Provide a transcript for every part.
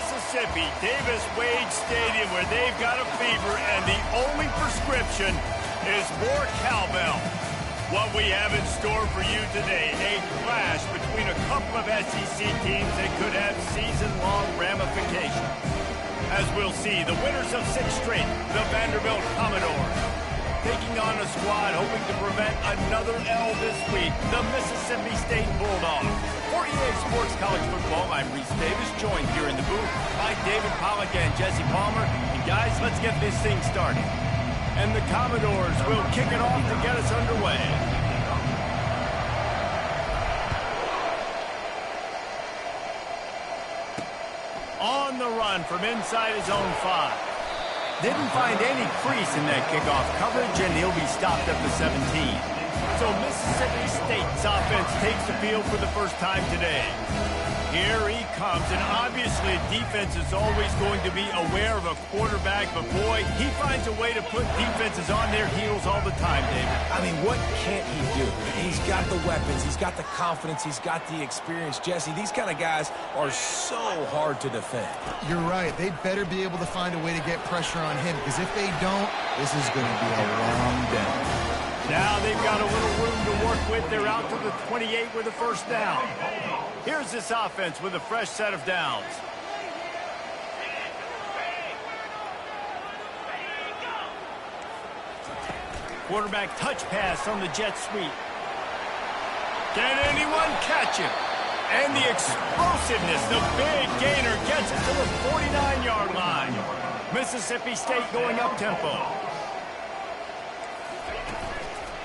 Mississippi, Davis-Wade Stadium, where they've got a fever, and the only prescription is more cowbell. What we have in store for you today, a clash between a couple of SEC teams that could have season-long ramifications. As we'll see, the winners of 6 straight, the Vanderbilt Commodores, taking on a squad hoping to prevent another L this week, the Mississippi State Bulldogs. For EA Sports College Football, I'm Reese Davis, joined here in the booth by David Pollack and Jesse Palmer. And guys, let's get this thing started. And the Commodores will kick it off to get us underway. On the run from inside his own 5. Didn't find any crease in that kickoff coverage, and he'll be stopped at the 17. So Mississippi State's offense takes the field for the first time today. Here he comes, and obviously defense is always going to be aware of a quarterback, but boy, he finds a way to put defenses on their heels all the time, David. I mean, what can't he do? He's got the weapons, he's got the confidence, he's got the experience. Jesse, these kind of guys are so hard to defend. You're right. They better be able to find a way to get pressure on him, because if they don't, this is going to be a long day. Now they've got a little room to work with. They're out to the 28 with a first down. Here's this offense with a fresh set of downs. Quarterback touch pass on the jet sweep. Can anyone catch him? And the explosiveness, the big gainer gets it to the 49-yard line. Mississippi State going up-tempo.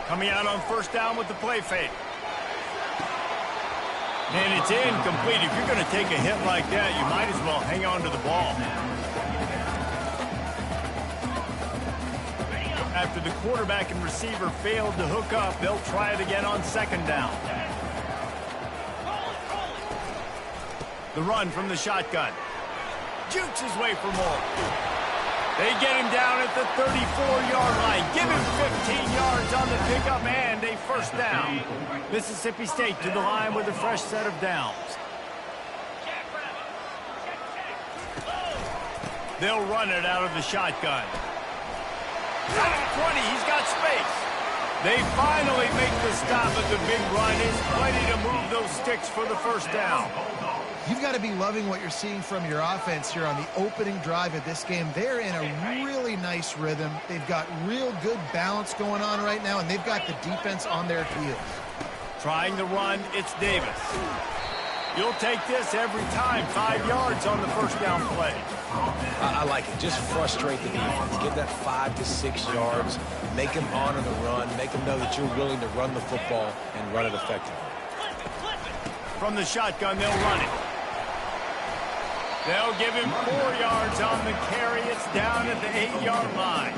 Coming out on first down with the play fake. And it's incomplete. If you're going to take a hit like that, you might as well hang on to the ball. After the quarterback and receiver failed to hook up, they'll try it again on second down. The run from the shotgun. Jukes his way for more. They get him down at the 34-yard line. Give him 15 yards on the pickup and a first down. Mississippi State to the line with a fresh set of downs. They'll run it out of the shotgun. Out of 20, he's got space. They finally make the stop, but the big run is plenty to move those sticks for the first down. You've got to be loving what you're seeing from your offense here on the opening drive of this game. They're in a really nice rhythm. They've got real good balance going on right now, and they've got the defense on their heels. Trying the run, it's Davis. You'll take this every time. 5 yards on the first down play. I like it. Just frustrate the defense. Give that 5 to 6 yards. Make them honor the run. Make them know that you're willing to run the football and run it effectively. From the shotgun, they'll run it. They'll give him 4 yards on the carry. It's down at the 8-yard line.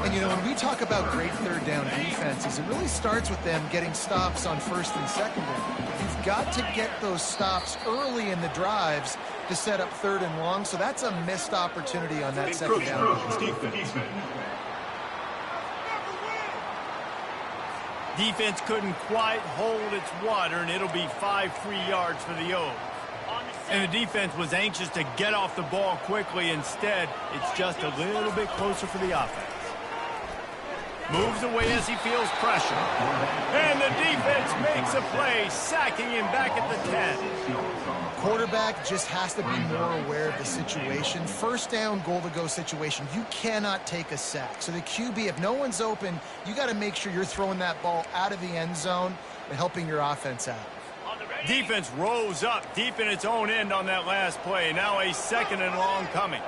And, you know, when we talk about great third down defenses, it really starts with them getting stops on first and second down. You've got to get those stops early in the drives to set up third and long, so that's a missed opportunity on that second down. Defense couldn't quite hold its water, and it'll be 5 free-yards for the O's. And the defense was anxious to get off the ball quickly. Instead, it's just a little bit closer for the offense. Moves away as he feels pressure. And the defense makes a play, sacking him back at the 10. Quarterback just has to be more aware of the situation. First down, goal-to-go situation. You cannot take a sack. So the QB, if no one's open, you got to make sure you're throwing that ball out of the end zone and helping your offense out. Defense rose up deep in its own end on that last play. Now a second and long coming.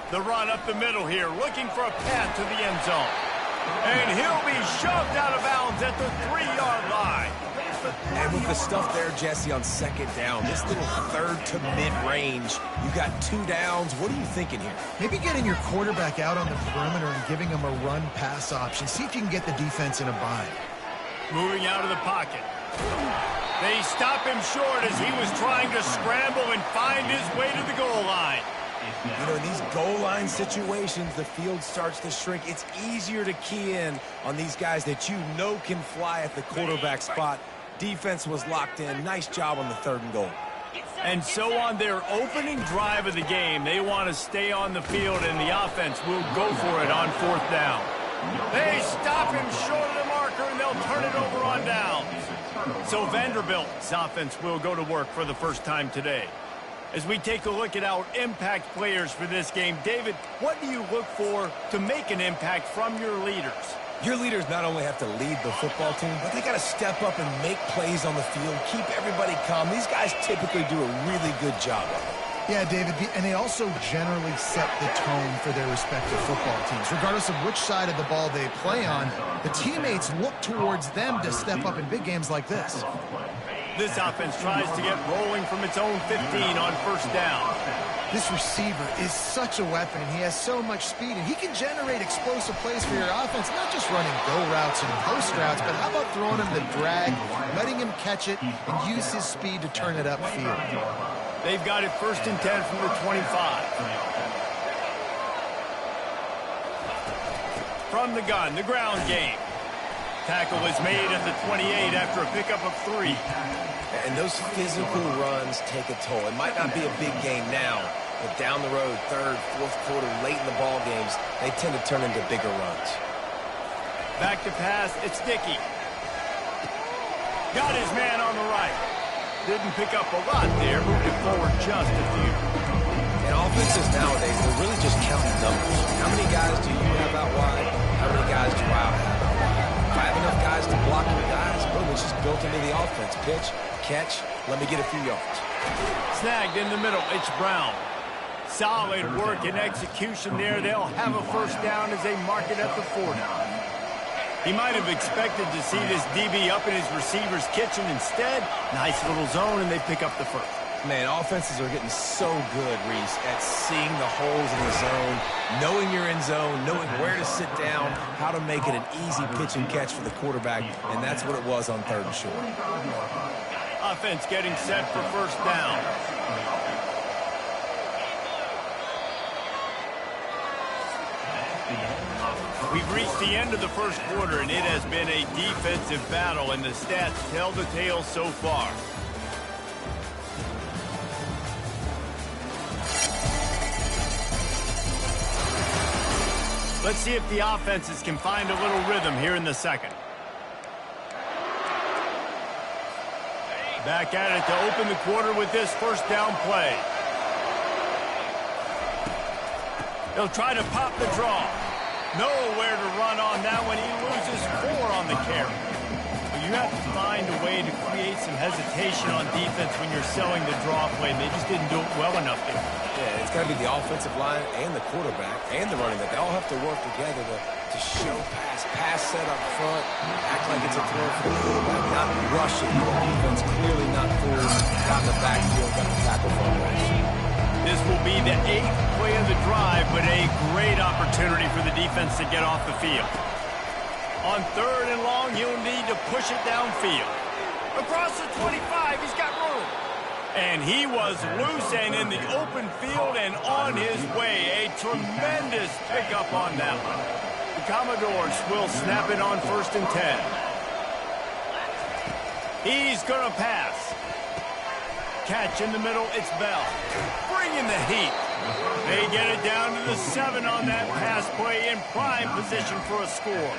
The run up the middle here, looking for a path to the end zone. And he'll be shoved out of bounds at the 3-yard line. And with the stuff there, Jesse, on second down, this little third to mid-range, you got 2 downs. What are you thinking here? Maybe getting your quarterback out on the perimeter and giving him a run-pass option. See if you can get the defense in a bind. Moving out of the pocket. They stop him short as he was trying to scramble and find his way to the goal line. You know, in these goal line situations, the field starts to shrink. It's easier to key in on these guys that you know can fly at the quarterback spot. Defense was locked in. Nice job on the 3rd and goal. And so on their opening drive of the game, they want to stay on the field, and the offense will go for it on 4th down. They stop him short of the marker, and they'll turn it over on downs. So Vanderbilt's offense will go to work for the first time today. As we take a look at our impact players for this game, David, what do you look for to make an impact from your leaders? Your leaders not only have to lead the football team, but they got to step up and make plays on the field, keep everybody calm. These guys typically do a really good job of it. Yeah, David, and they also generally set the tone for their respective football teams. Regardless of which side of the ball they play on, the teammates look towards them to step up in big games like this. This offense tries to get rolling from its own 15 on 1st down. This receiver is such a weapon, and he has so much speed, and he can generate explosive plays for your offense, not just running go routes and post routes, but how about throwing him the drag, letting him catch it, and use his speed to turn it upfield. They've got it 1st and 10 from the 25. From the gun, the ground game. Tackle is made at the 28 after a pickup of 3. And those physical runs take a toll. It might not be a big game now, but down the road, 3rd, 4th quarter, late in the ball games, they tend to turn into bigger runs. Back to pass, it's Dickey. Got his man on the right. Didn't pick up a lot there, moved it forward just a few. And offenses nowadays, they're really just counting numbers. How many guys do you have out wide? How many guys do I have? If I have enough guys to block your guys, boom, it's just built into the offense. Pitch, catch, let me get a few yards. Snagged in the middle, it's Brown. Solid work and execution there. They'll have a 1st down as they mark it at the 40. He might have expected to see this DB up in his receiver's kitchen. Instead, nice little zone, and they pick up the 1st. Man, offenses are getting so good, Reese, at seeing the holes in the zone, knowing you're in zone, knowing where to sit down, how to make it an easy pitch and catch for the quarterback, and that's what it was on 3rd and short. Offense getting set for 1st down. We've reached the end of the 1st quarter, and it has been a defensive battle, and the stats tell the tale so far. Let's see if the offenses can find a little rhythm here in the 2nd. Back at it to open the quarter with this 1st down play. They'll try to pop the draw. Nowhere to run on that one. He loses 4 on the carry. But you have to find a way to create some hesitation on defense when you're selling the draw play. They just didn't do it well enough there. Yeah, it's got to be the offensive line and the quarterback and the running back. They all have to work together to show pass set up front, act like it's a throw for the quarterback, not rush it. The defense clearly not through, got in the backfield, got the tackle for a rush. This will be the 8th play of the drive, but a great opportunity for the defense to get off the field. On 3rd and long, he'll need to push it downfield. Across the 25, he's got room. And he was loose and in the open field and on his way. A tremendous pickup on that one. The Commodores will snap it on 1st and 10. He's going to pass. Catch in the middle, it's Bell. Bringing the heat. They get it down to the 7 on that pass play in prime position for a score.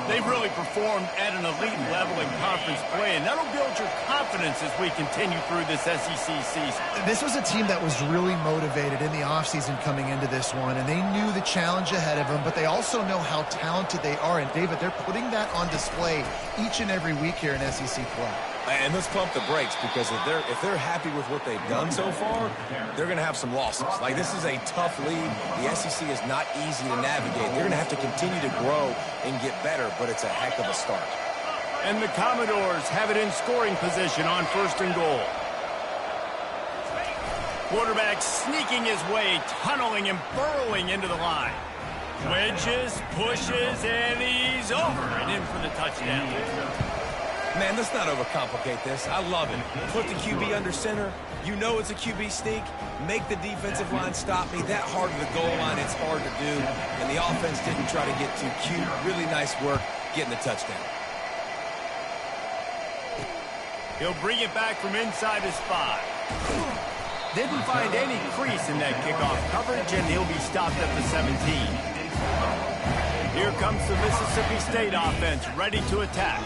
They've really performed at an elite level in conference play, and that'll build your confidence as we continue through this SEC season. This was a team that was really motivated in the offseason coming into this one, and they knew the challenge ahead of them, but they also know how talented they are. And, David, they're putting that on display each and every week here in SEC play. And let's pump the brakes, because if they're happy with what they've done so far, they're going to have some losses. Like, this is a tough league. The SEC is not easy to navigate. They're going to have to continue to grow and get better, but it's a heck of a start. And the Commodores have it in scoring position on 1st and goal. Quarterback sneaking his way, tunneling and burrowing into the line. Wedges, pushes, and he's over and in for the touchdown. Man, let's not overcomplicate this. I love it. Put the QB under center. You know it's a QB sneak. Make the defensive line stop me. That hard to the goal line, it's hard to do. And the offense didn't try to get too cute. Really nice work getting the touchdown. He'll bring it back from inside his 5. Didn't find any crease in that kickoff coverage, and he'll be stopped at the 17. Here comes the Mississippi State offense, ready to attack.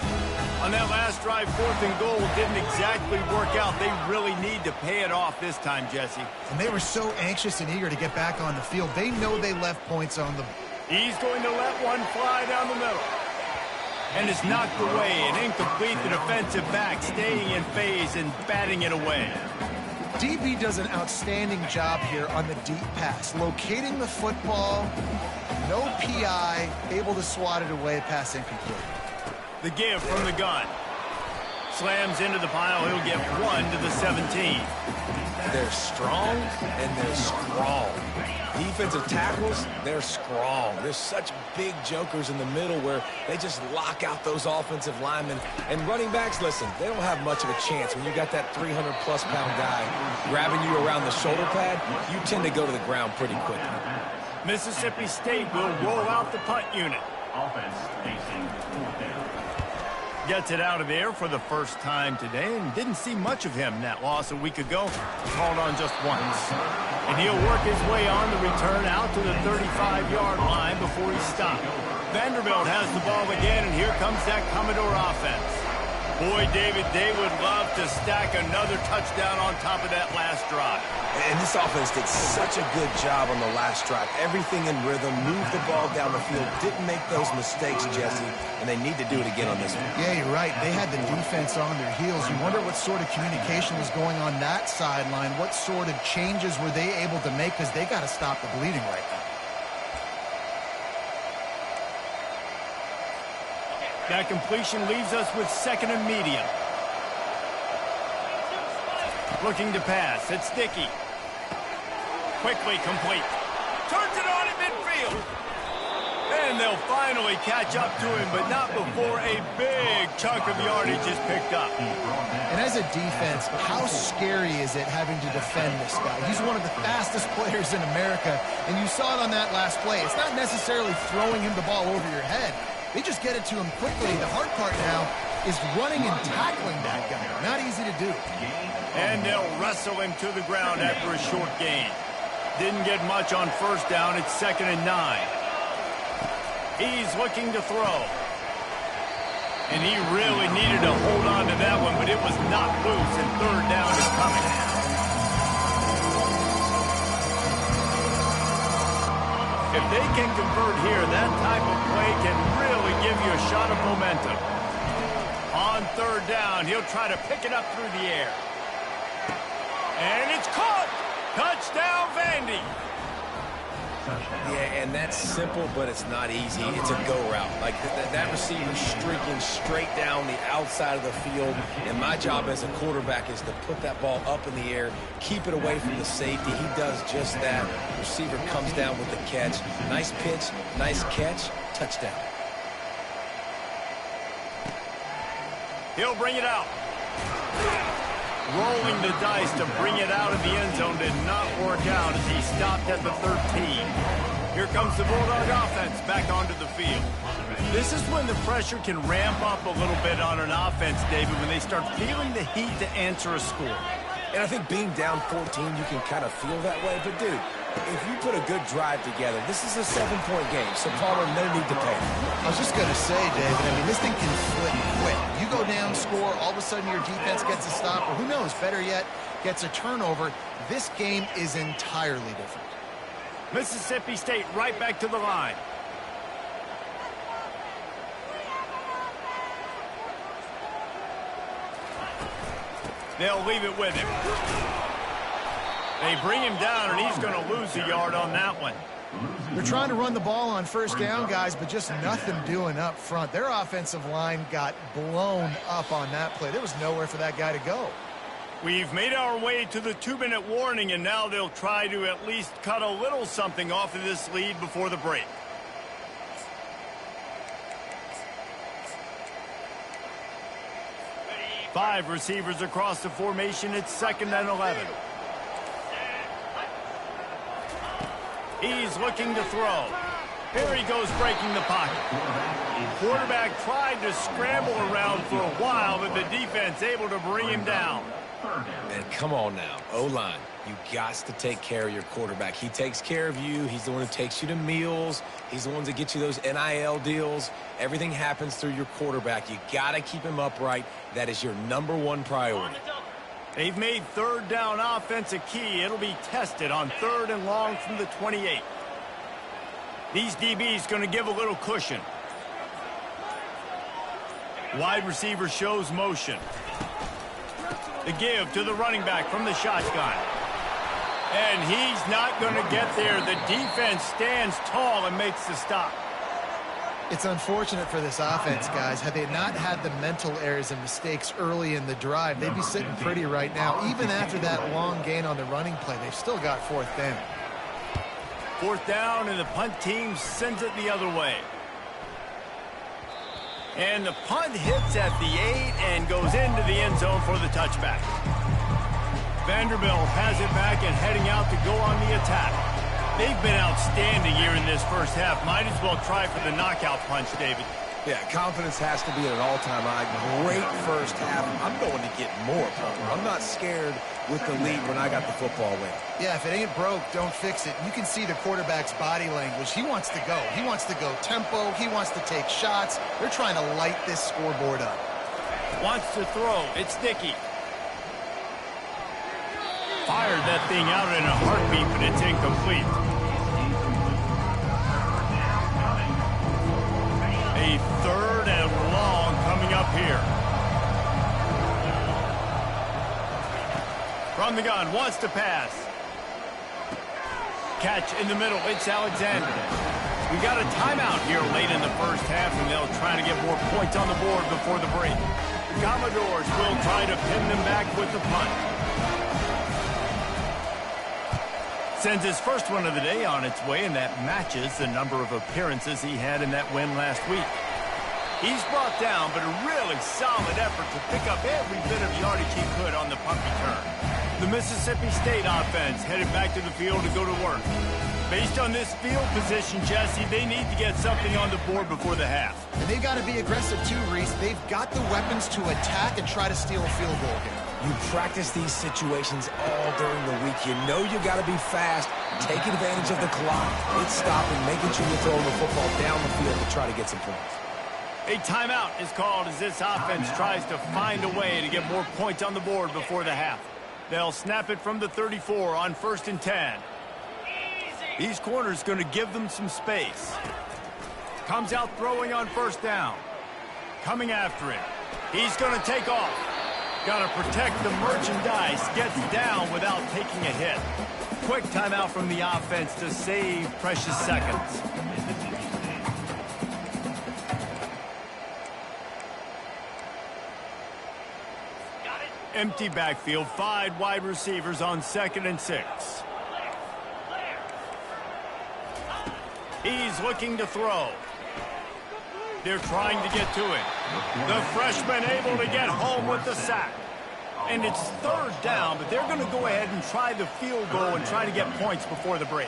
On that last drive, 4th and goal didn't exactly work out. They really need to pay it off this time, Jesse. And they were so anxious and eager to get back on the field. They know they left points on the... He's going to let one fly down the middle. And it's knocked away and incomplete. The defensive back staying in phase and batting it away. DB does an outstanding job here on the deep pass. Locating the football, no PI, able to swat it away, pass incomplete. The give from the gun. Slams into the pile. He'll get 1 to the 17. They're strong and they're strong. Defensive tackles, they're strong. There's such big jokers in the middle where they just lock out those offensive linemen. And running backs, listen, they don't have much of a chance. When you got that 300-plus pound guy grabbing you around the shoulder pad, you tend to go to the ground pretty quickly. Mississippi State will roll out the punt unit. Offense facing 4th down. Gets it out of there for the first time today, and didn't see much of him. That loss a week ago, called on just once. And he'll work his way on the return out to the 35-yard line before he's stopped. Vanderbilt has the ball again, and here comes that Commodore offense. Boy, David, they would love to stack another touchdown on top of that last drive. And this offense did such a good job on the last drive. Everything in rhythm, moved the ball down the field, didn't make those mistakes, Jesse, and they need to do it again on this one. Yeah, you're right. They had the defense on their heels. You wonder what sort of communication was going on that sideline. What sort of changes were they able to make, because they got to stop the bleeding right now. That completion leaves us with 2nd and medium. Looking to pass. It's Dickey. Quickly complete. Turns it on in midfield. And they'll finally catch up to him, but not before a big chunk of yardage is picked up. And as a defense, how scary is it having to defend this guy? He's one of the fastest players in America, and you saw it on that last play. It's not necessarily throwing him the ball over your head. They just get it to him quickly. The hard part now is running and tackling that guy. Not easy to do. And they'll wrestle him to the ground after a short gain. Didn't get much on 1st down. It's 2nd and 9. He's looking to throw. And he really needed to hold on to that one, but it was not loose, and 3rd down is coming. If they can convert here, that type of play can really give you a shot of momentum. On 3rd down, he'll try to pick it up through the air. And it's caught! Touchdown, Vandy! Yeah, and that's simple, but it's not easy. It's a go route. Like, that receiver streaking straight down the outside of the field, and my job as a quarterback is to put that ball up in the air, keep it away from the safety. He does just that. Receiver comes down with the catch. Nice pitch, nice catch, touchdown. He'll bring it out. Rolling the dice to bring it out of the end zone did not work out as he stopped at the 13. Here comes the Bulldog offense back onto the field. This is when the pressure can ramp up a little bit on an offense, David, when they start feeling the heat to answer a score. And I think being down 14, you can kind of feel that way. But, dude, if you put a good drive together, this is a 7-point game, so Palmer, no need to panic. I was just going to say, David, I mean, this thing can flip quick. You go down, score, all of a sudden your defense gets a stop, or who knows, better yet, gets a turnover. This game is entirely different. Mississippi State right back to the line. They'll leave it with him. They bring him down, and he's going to lose a yard on that one. They're trying to run the ball on 1st down, guys, but just nothing doing up front. Their offensive line got blown up on that play. There was nowhere for that guy to go. We've made our way to the 2-minute warning, and now they'll try to at least cut a little something off of this lead before the break. Five receivers across the formation. It's 2nd and 11. He's looking to throw. Here he goes breaking the pocket. Quarterback tried to scramble around for a while, but the defense able to bring him down. third down. And come on now, O-line. You got to take care of your quarterback. He takes care of you. He's the one who takes you to meals. He's the one that gets you those NIL deals. Everything happens through your quarterback. You got to keep him upright. That is your #1 priority. They've made third down offense a key. It'll be tested on 3rd and long from the 28. These DBs going to give a little cushion. Wide receiver shows motion. The give to the running back from the shotgun. And he's not going to get there. The defense stands tall and makes the stop. It's unfortunate for this offense, guys. Had they not had the mental errors and mistakes early in the drive, they'd be sitting pretty right now. Even after that long gain on the running play, they've still got 4th down. 4th down, and the punt team sends it the other way. And the punt hits at the 8 and goes into the end zone for the touchback. Vanderbilt has it back and heading out to go on the attack. They've been outstanding here in this first half. Might as well try for the knockout punch, David. Yeah, confidence has to be at an all-time high. Great first half. I'm going to get more, Palmer. I'm not scared with the lead when I got the football win. Yeah, if it ain't broke, don't fix it. You can see the quarterback's body language. He wants to go. He wants to go tempo. He wants to take shots. They're trying to light this scoreboard up. Wants to throw. It's Dickey. Fired that thing out in a heartbeat, but it's incomplete. A 3rd and long coming up here. From the gun, wants to pass. Catch in the middle, it's Alexander. We got a timeout here late in the first half, and they'll try to get more points on the board before the break. The Commodores will try to pin them back with the punt. Sends his first one of the day on its way, and that matches the number of appearances he had in that win last week. He's brought down, but a really solid effort to pick up every bit of yardage he could on the punt return. The Mississippi State offense headed back to the field to go to work. Based on this field position, Jesse, they need to get something on the board before the half. And they got to be aggressive too, Reese. They've got the weapons to attack and try to steal a field goal here. You practice these situations all during the week. You know you got to be fast, take advantage of the clock, hit stop, and making sure you're throwing the football down the field to try to get some points. A timeout is called as this offense tries to find a way to get more points on the board before the half. They'll snap it from the 34 on 1st and 10. These corners going to give them some space. Comes out throwing on 1st down. Coming after him. He's going to take off. Got to protect the merchandise. Gets down without taking a hit. Quick timeout from the offense to save precious seconds. Empty backfield, 5 wide receivers on 2nd and 6. He's looking to throw. They're trying to get to it. The freshman able to get home with the sack. And it's 3rd down, but they're going to go ahead and try the field goal and try to get points before the break.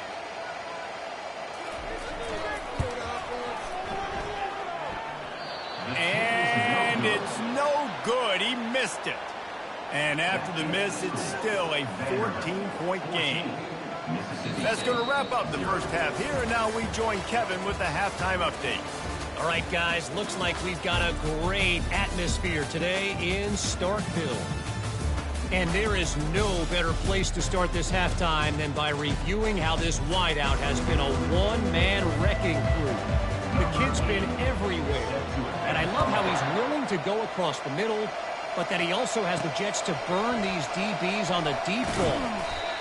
And it's no good. He missed it. And after the miss, it's still a 14-point game. That's going to wrap up the first half here, and now we join Kevin with the halftime update. All right, guys, looks like we've got a great atmosphere today in Starkville. And there is no better place to start this halftime than by reviewing how this wideout has been a one-man wrecking crew. The kid's been everywhere, and I love how he's willing to go across the middle, but that he also has the jets to burn these DBs on the deep ball.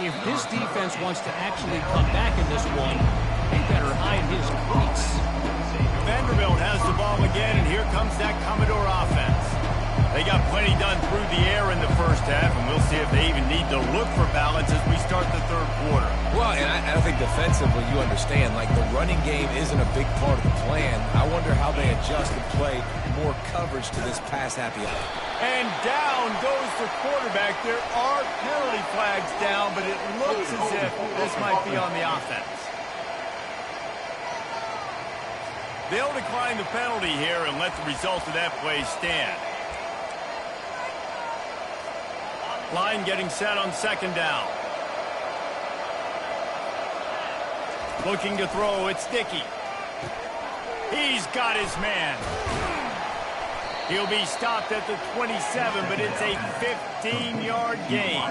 If this defense wants to actually come back in this one, they better hide his cleats. Vanderbilt has the ball again, and here comes that Commodore offense. They got plenty done through the air in the first half, and we'll see if they even need to look for balance as we start the 3rd quarter. Well, and I think defensively, you understand, like the running game isn't a big part of the plan. I wonder how they adjust and play more coverage to this pass-happy offense. And down goes the quarterback. There are penalty flags down, but it looks as if this might be on the offense. They'll decline the penalty here and let the result of that play stand. Line getting set on second down. Looking to throw, it's Dickey. He's got his man. He'll be stopped at the 27, but it's a 15-yard gain.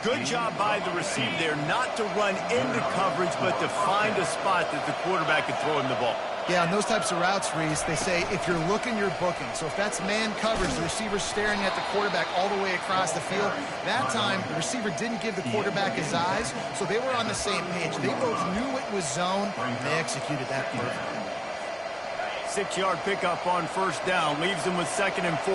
Good job by the receiver there not to run into coverage, but to find a spot that the quarterback can throw him the ball. Yeah, on those types of routes, Reese, they say if you're looking, you're booking. So if that's man coverage, the receiver's staring at the quarterback all the way across the field. That time, the receiver didn't give the quarterback his eyes, so they were on the same page. They both knew it was zone, and they executed that perfectly. 6-yard pickup on first down, leaves him with 2nd and 4.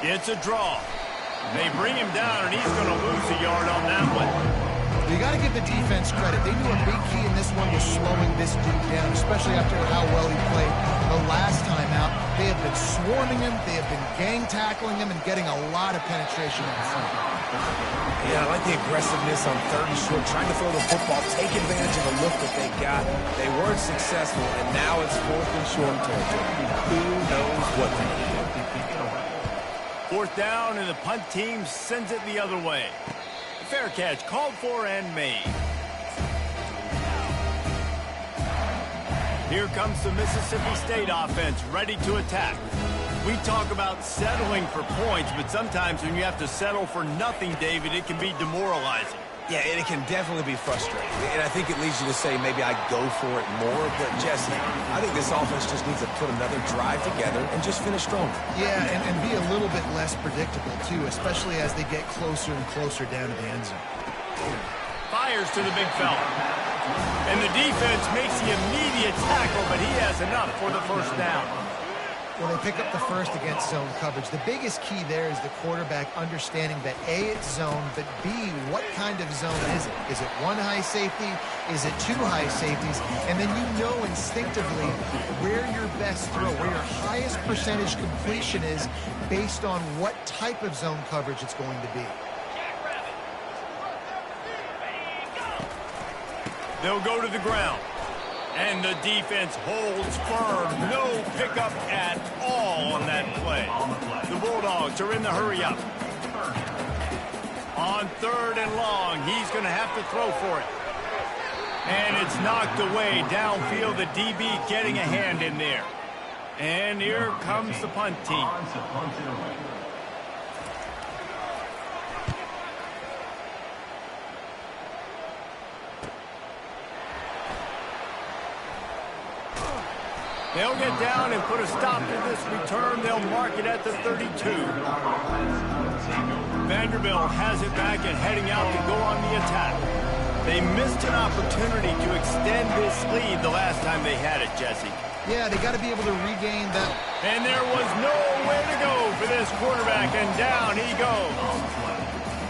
It's a draw. They bring him down, and he's going to lose a yard on that one. You got to give the defense credit. They knew a big key in this one was slowing this dude down, especially after how well he played the last time out. They have been swarming him, they have been gang tackling him, and getting a lot of penetration in front. Yeah, I like the aggressiveness on 3rd and short, trying to throw the football, take advantage of the look that they got. They weren't successful, and now it's 4th and short territory. Who knows what they do? 4th down, and the punt team sends it the other way. Fair catch called for and made. Here comes the Mississippi State offense ready to attack. We talk about settling for points, but sometimes when you have to settle for nothing, David, it can be demoralizing. Yeah, and it can definitely be frustrating. And I think it leads you to say maybe I go for it more. But, Jesse, I think this offense just needs to put another drive together and just finish strong. Yeah, and be a little bit less predictable, too, especially as they get closer and closer down to the end zone. Fires to the big fella. And the defense makes the immediate tackle, but he has enough for the first down. Well, they pick up the first against zone coverage. The biggest key there is the quarterback understanding that A, it's zone, but B, what kind of zone is it? Is it one high safety? Is it two high safeties? And then you know instinctively where your best throw, where your highest percentage completion is based on what type of zone coverage it's going to be. They'll go to the ground. And the defense holds firm. No pickup at all on that play. The Bulldogs are in the hurry-up. On 3rd and long, he's going to have to throw for it. And it's knocked away downfield. The DB getting a hand in there. And here comes the punt team. They'll get down and put a stop to this return. They'll mark it at the 32. Vanderbilt has it back and heading out to go on the attack. They missed an opportunity to extend this lead the last time they had it, Jesse. Yeah, they got to be able to regain that. And there was nowhere to go for this quarterback, and down he goes.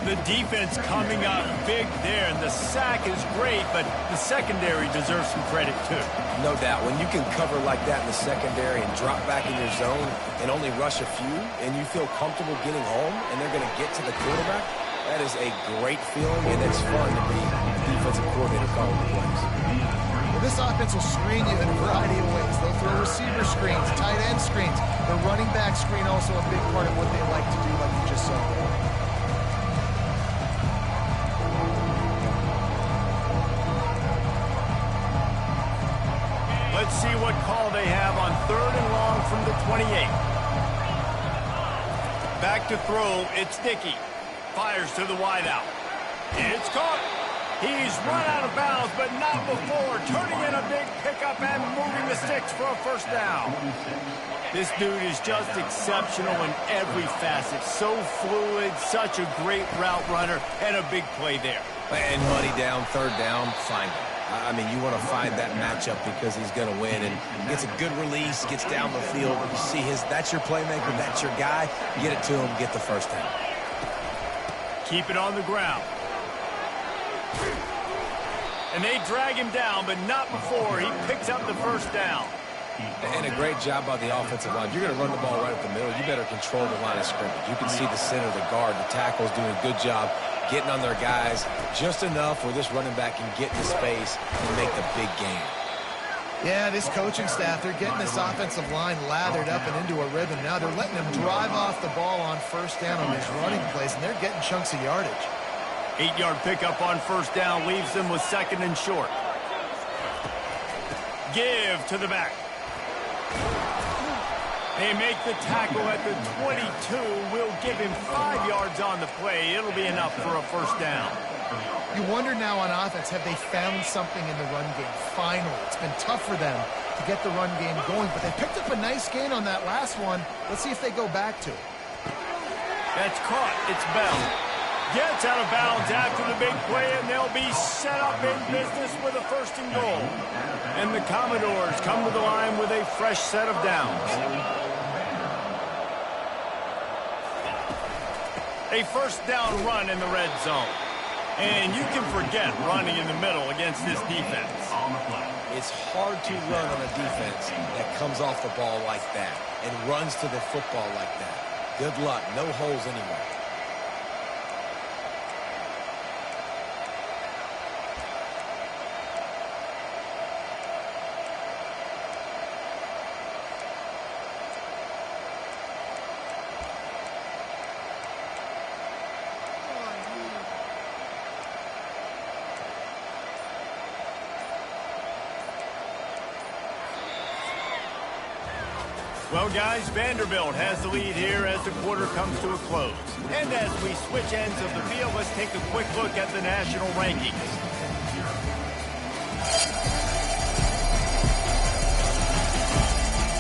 The defense coming up big there, and the sack is great, but the secondary deserves some credit, too. No doubt. When you can cover like that in the secondary and drop back in your zone and only rush a few, and you feel comfortable getting home, and they're going to get to the quarterback, that is a great feeling, and it's fun to be a defensive coordinator calling the plays. Well, this offense will screen you in a variety of ways. They'll throw receiver screens, tight end screens. The running back screen also a big part of what they like to do, like you just saw there. Let's see what call they have on 3rd and long from the 28. Back to throw, it's Dickey. Fires to the wideout. It's caught. He's run out of bounds, but not before. Turning in a big pickup and moving the sticks for a first down. This dude is just exceptional in every facet. So fluid, such a great route runner, and a big play there. And money down, 3rd down, find him. I mean, you want to find that matchup because he's going to win, and gets a good release, gets down the field. You see that's your playmaker, that's your guy. Get it to him, get the first down. Keep it on the ground. And they drag him down, but not before he picks up the first down. And a great job by the offensive line. If you're going to run the ball right up the middle, you better control the line of scrimmage. You can see the center, the guard, the tackles doing a good job getting on their guys just enough where this running back can get into space and make the big game. Yeah, this coaching staff, they're getting this offensive line lathered up and into a rhythm. Now they're letting them drive off the ball on first down on these running plays, and they're getting chunks of yardage. 8-yard pickup on first down leaves them with second and short. Give to the back. They make the tackle at the 22. We'll give him 5 yards on the play. It'll be enough for a first down. You wonder now on offense, have they found something in the run game? Finally, it's been tough for them to get the run game going, but they picked up a nice gain on that last one. Let's see if they go back to it. That's caught. It's Bell. Gets out of bounds after the big play, and they'll be set up in business with a first and goal. And the Commodores come to the line with a fresh set of downs. A first down run in the red zone. And you can forget running in the middle against this defense. It's hard to run on a defense that comes off the ball like that and runs to the football like that. Good luck. No holes anywhere. Well, guys, Vanderbilt has the lead here as the quarter comes to a close. And as we switch ends of the field, let's take a quick look at the national rankings.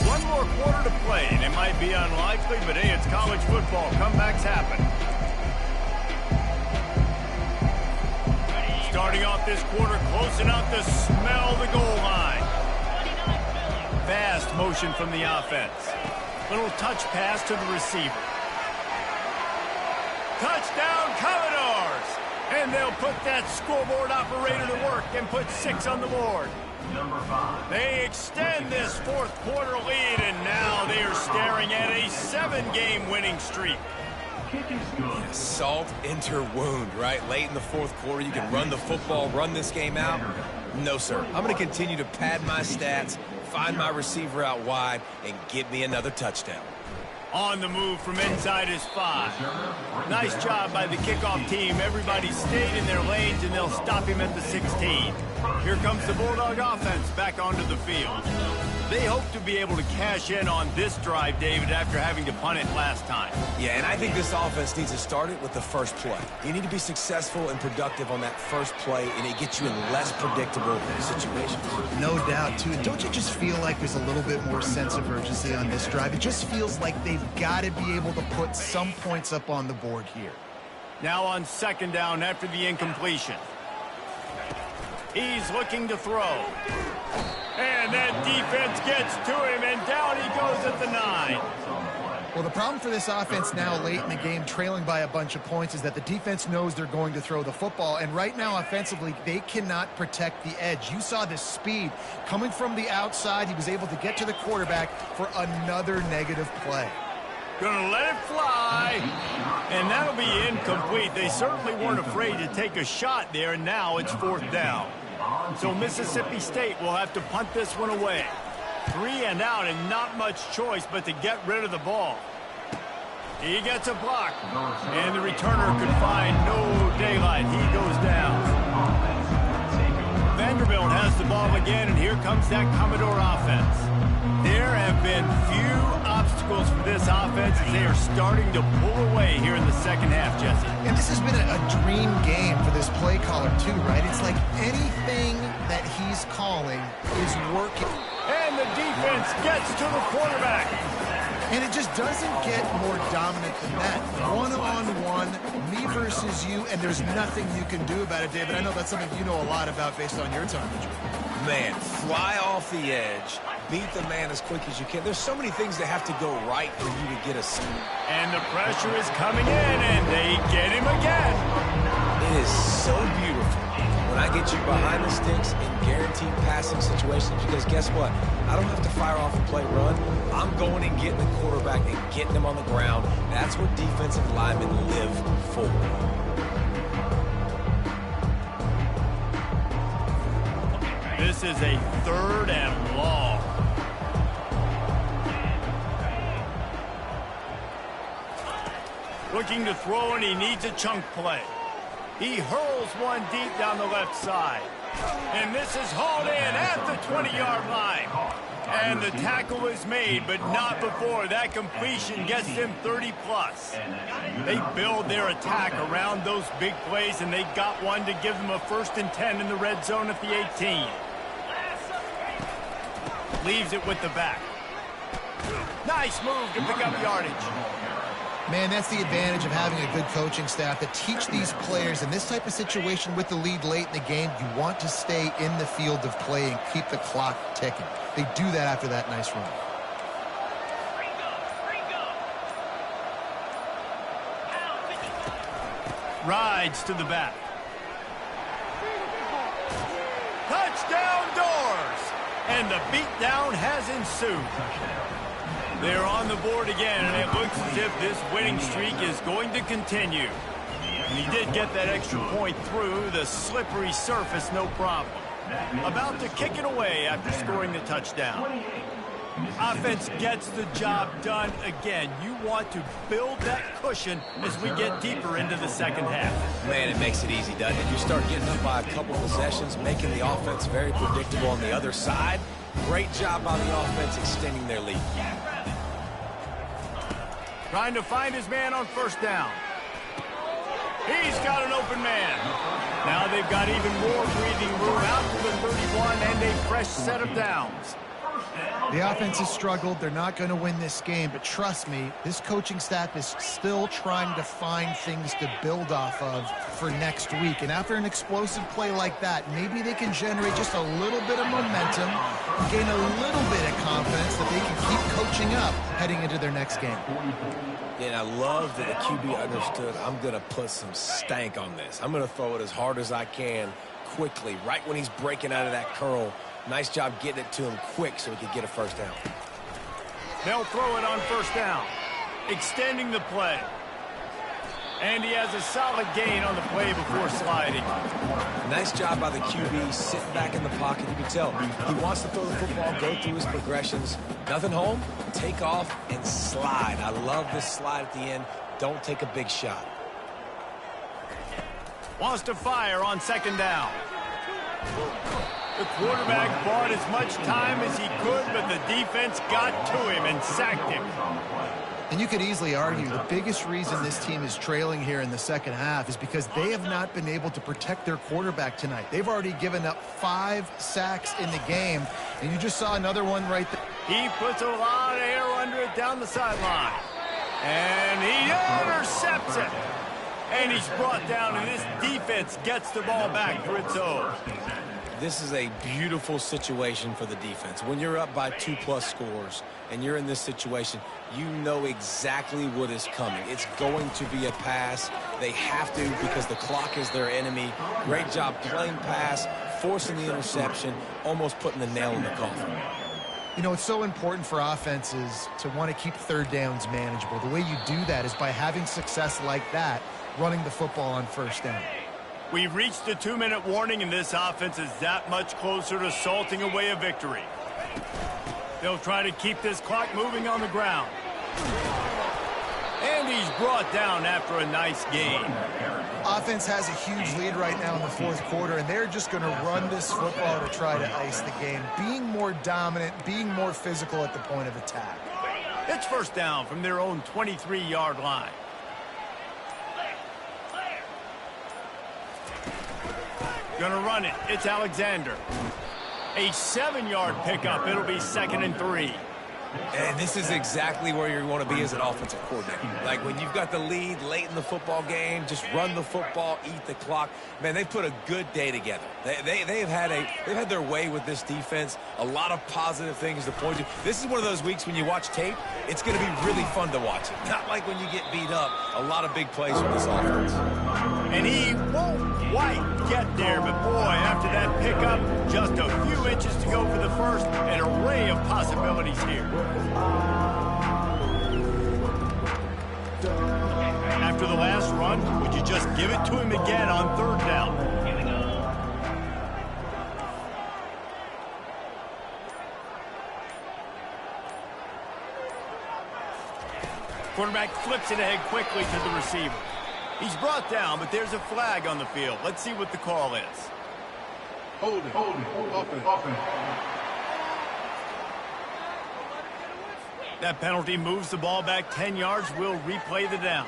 One more quarter to play, and it might be unlikely, but hey, it's college football. Comebacks happen. Starting off this quarter close enough to smell the goal line. Fast motion from the offense. Little touch pass to the receiver. Touchdown, Commodores! And they'll put that scoreboard operator to work and put 6 on the board. Number 5. They extend this fourth quarter lead, and now they are staring at a 7-game winning streak. Kick is good. Salt into wound, right? Late in the fourth quarter, you can run the football, run this game out. No, sir. I'm going to continue to pad my stats, find my receiver out wide, and get me another touchdown. On the move from inside is 5. Nice job by the kickoff team. Everybody stayed in their lanes, and they'll stop him at the 16. Here comes the Bulldog offense back onto the field. They hope to be able to cash in on this drive, David, after having to punt it last time. Yeah, and I think this offense needs to start it with the first play. You need to be successful and productive on that first play, and it gets you in less predictable situations. No doubt, too. And don't you just feel like there's a little bit more sense of urgency on this drive? It just feels like they've got to be able to put some points up on the board here. Now on second down after the incompletion. He's looking to throw. And that defense gets to him, and down he goes at the 9. Well, the problem for this offense now late in the game, trailing by a bunch of points, is that the defense knows they're going to throw the football. And right now, offensively, they cannot protect the edge. You saw the speed coming from the outside. He was able to get to the quarterback for another negative play. Gonna let it fly, and that'll be incomplete. They certainly weren't afraid to take a shot there, and now it's fourth down. So Mississippi State will have to punt this one away. 3 and out, and not much choice but to get rid of the ball. He gets a block, and the returner could find no daylight. He goes down. Vanderbilt has the ball again, and here comes that Commodore offense. There have been few obstacles for this offense as they are starting to pull away here in the second half, Jesse. And this has been a dream game for this play caller, too, right? It's like anything that he's calling is working. And the defense gets to the quarterback. And it just doesn't get more dominant than that. One-on-one, me versus you, and there's nothing you can do about it, David. I know that's something you know a lot about based on your time. Man, fly off the edge, beat the man as quick as you can. There's so many things that have to go right for you to get a steal. And the pressure is coming in, and they get him again. It is so beautiful when I get you behind the sticks in guaranteed passing situations, because guess what? I don't have to fire off a play run. I'm going and getting the quarterback and getting him on the ground. That's what defensive linemen live for. This This is a 3rd and long. Looking to throw, and he needs a chunk play. He hurls one deep down the left side. And this is hauled in at the 20-yard line. And the tackle is made, but not before that completion gets them 30-plus. They build their attack around those big plays, and they got one to give them a 1st and 10 in the red zone at the 18. Leaves it with the back. Nice move to pick up yardage. Man, that's the advantage of having a good coaching staff that teach these players in this type of situation with the lead late in the game. You want to stay in the field of play and keep the clock ticking. They do that after that nice run. Rides to the back. Touchdown Doors! And the beatdown has ensued. They're on the board again, and it looks as if this winning streak is going to continue. And he did get that extra point through the slippery surface, no problem. About to kick it away after scoring the touchdown. Offense gets the job done again. You want to build that cushion as we get deeper into the second half. Man, it makes it easy, doesn't it? You start getting up by a couple possessions, making the offense very predictable on the other side. Great job by the offense extending their lead. Trying to find his man on 1st down. He's got an open man. Now they've got even more breathing room out to the 31 and a fresh set of downs. The offense has struggled. They're not going to win this game, but trust me, this coaching staff is still trying to find things to build off of for next week. And after an explosive play like that, maybe they can generate just a little bit of momentum, gain a little bit of confidence that they can keep coaching up heading into their next game. Yeah, and I love that the QB understood, I'm going to put some stank on this. I'm going to throw it as hard as I can quickly, right when he's breaking out of that curl. Nice job getting it to him quick so he could get a 1st down. They'll throw it on 1st down, extending the play. And he has a solid gain on the play before sliding. Nice job by the QB, sitting back in the pocket. You can tell he wants to throw the football, go through his progressions. Nothing home, take off, and slide. I love this slide at the end. Don't take a big shot. Wants to fire on 2nd down. The quarterback bought as much time as he could, but the defense got to him and sacked him. And you could easily argue the biggest reason this team is trailing here in the second half is because they have not been able to protect their quarterback tonight. They've already given up 5 sacks in the game, and you just saw another one right there. He puts a lot of air under it down the sideline. And he intercepts it. And he's brought down, and this defense gets the ball back for its own. This is a beautiful situation for the defense. When you're up by 2+ scores and you're in this situation, you know exactly what is coming. It's going to be a pass. They have to because the clock is their enemy. Great job playing pass, forcing the interception, almost putting the nail in the coffin. You know, it's so important for offenses to want to keep 3rd downs manageable. The way you do that is by having success like that, running the football on 1st down. We've reached the 2-minute warning, and this offense is that much closer to salting away a victory. They'll try to keep this clock moving on the ground. And he's brought down after a nice gain. Offense has a huge lead right now in the 4th quarter, and they're just going to run this football to try to ice the game, being more dominant, being more physical at the point of attack. It's 1st down from their own 23-yard line. Gonna run it. It's Alexander. A 7-yard pickup. It'll be 2nd and 3. And this is exactly where you want to be as an offensive coordinator. Like when you've got the lead late in the football game, just run the football, eat the clock. Man, they put a good day together. They've had their way with this defense. A lot of positive things to point to. This is one of those weeks when you watch tape, it's going to be really fun to watch it. Not like when you get beat up. A lot of big plays from this offense. And he won't quite get there, but boy, after that pickup, just a few inches to go for the first. An array of possibilities here. After the last run, would you just give it to him again on 3rd down? Quarterback flips it ahead quickly to the receiver. He's brought down, but there's a flag on the field. Let's see what the call is. Hold it. Offense. That penalty moves the ball back 10 yards. We'll replay the down.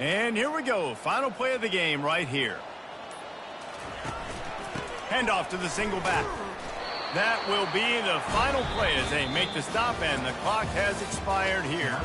And here we go. Final play of the game right here. Handoff to the single back. That will be the final play as they make the stop, and the clock has expired here.